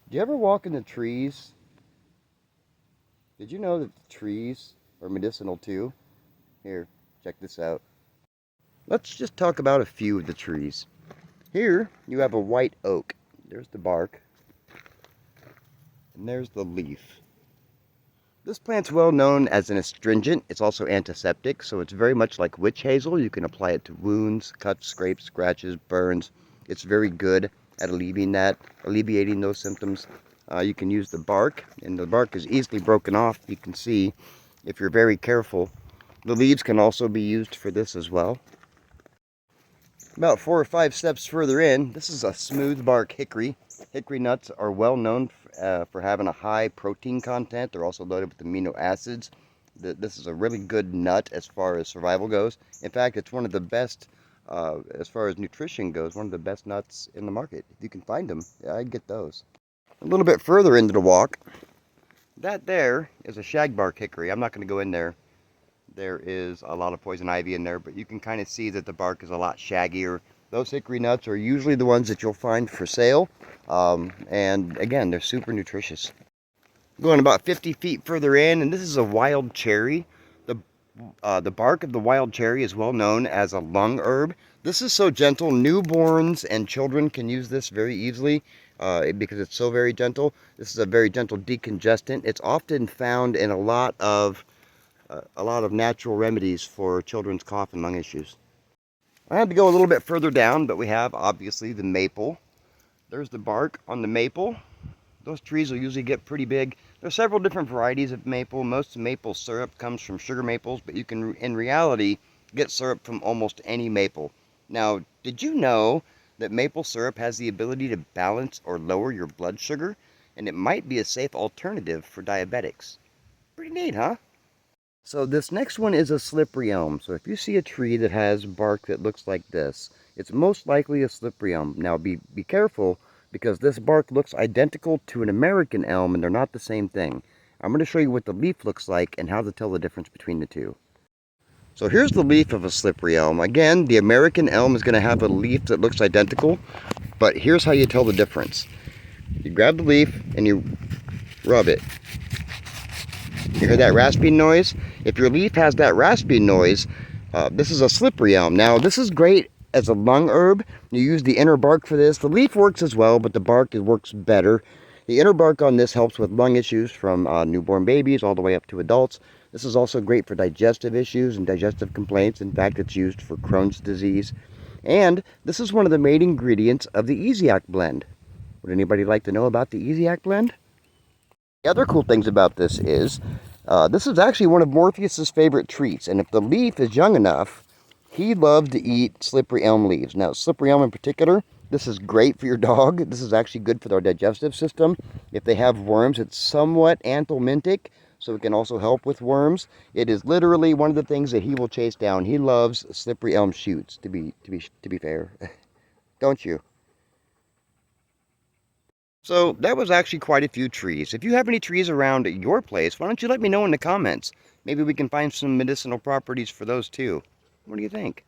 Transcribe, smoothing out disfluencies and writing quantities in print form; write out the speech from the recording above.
Do you ever walk in the trees? Did you know that the trees are medicinal too? Here, check this out. Let's just talk about a few of the trees. Here, you have a white oak. There's the bark, and there's the leaf. This plant's well known as an astringent. It's also antiseptic, so it's very much like witch hazel. You can apply it to wounds, cuts, scrapes, scratches, burns. It's very good at alleviating those symptoms. You can use the bark, and the bark is easily broken off. You can see if you're very careful. The leaves can also be used for this as well. About 4 or 5 steps further in, this is a smooth bark hickory. Hickory nuts are well known for having a high protein content. They're also loaded with amino acids. This is a really good nut as far as survival goes. In fact, it's one of the best, as far as nutrition goes, one of the best nuts in the market. If you can find them, yeah, I'd get those. A little bit further into the walk, that there is a shagbark hickory. I'm not going to go in there. There is a lot of poison ivy in there, but you can kind of see that the bark is a lot shaggier. Those hickory nuts are usually the ones that you'll find for sale. And again, they're super nutritious. Going about 50 feet further in, and this is a wild cherry. The bark of the wild cherry is well known as a lung herb. This is so gentle, newborns and children can use this very easily because it's so very gentle. This is a very gentle decongestant. It's often found in a lot of natural remedies for children's cough and lung issues. I had to go a little bit further down, but we have obviously the maple. There's the bark on the maple. Those trees will usually get pretty big. There are several different varieties of maple. Most maple syrup comes from sugar maples, but you can, in reality, get syrup from almost any maple. Now, did you know that maple syrup has the ability to balance or lower your blood sugar? And it might be a safe alternative for diabetics. Pretty neat, huh? So this next one is a slippery elm. So if you see a tree that has bark that looks like this, it's most likely a slippery elm. Now be careful, because this bark looks identical to an American elm and they're not the same thing. I'm going to show you what the leaf looks like and how to tell the difference between the two. So here's the leaf of a slippery elm. Again, the American elm is going to have a leaf that looks identical, but here's how you tell the difference. You grab the leaf and you rub it. You hear that rasping noise? If your leaf has that rasping noise, this is a slippery elm. Now, this is great as a lung herb. You use the inner bark for this. The leaf works as well, but the bark works better. The inner bark on this helps with lung issues from newborn babies all the way up to adults. This is also great for digestive issues and digestive complaints. In fact, it's used for Crohn's disease. And this is one of the main ingredients of the Easy-Act blend. Would anybody like to know about the Easy-Act blend? The other cool things about this is actually one of Morpheus's favorite treats, and if the leaf is young enough, he loves to eat slippery elm leaves. Now, slippery elm in particular, this is great for your dog. This is actually good for their digestive system. If they have worms, it's somewhat anthelmintic, so it can also help with worms. It is literally one of the things that he will chase down. He loves slippery elm shoots, to be fair. Don't you? So that was actually quite a few trees. If you have any trees around your place, why don't you let me know in the comments? Maybe we can find some medicinal properties for those too. What do you think?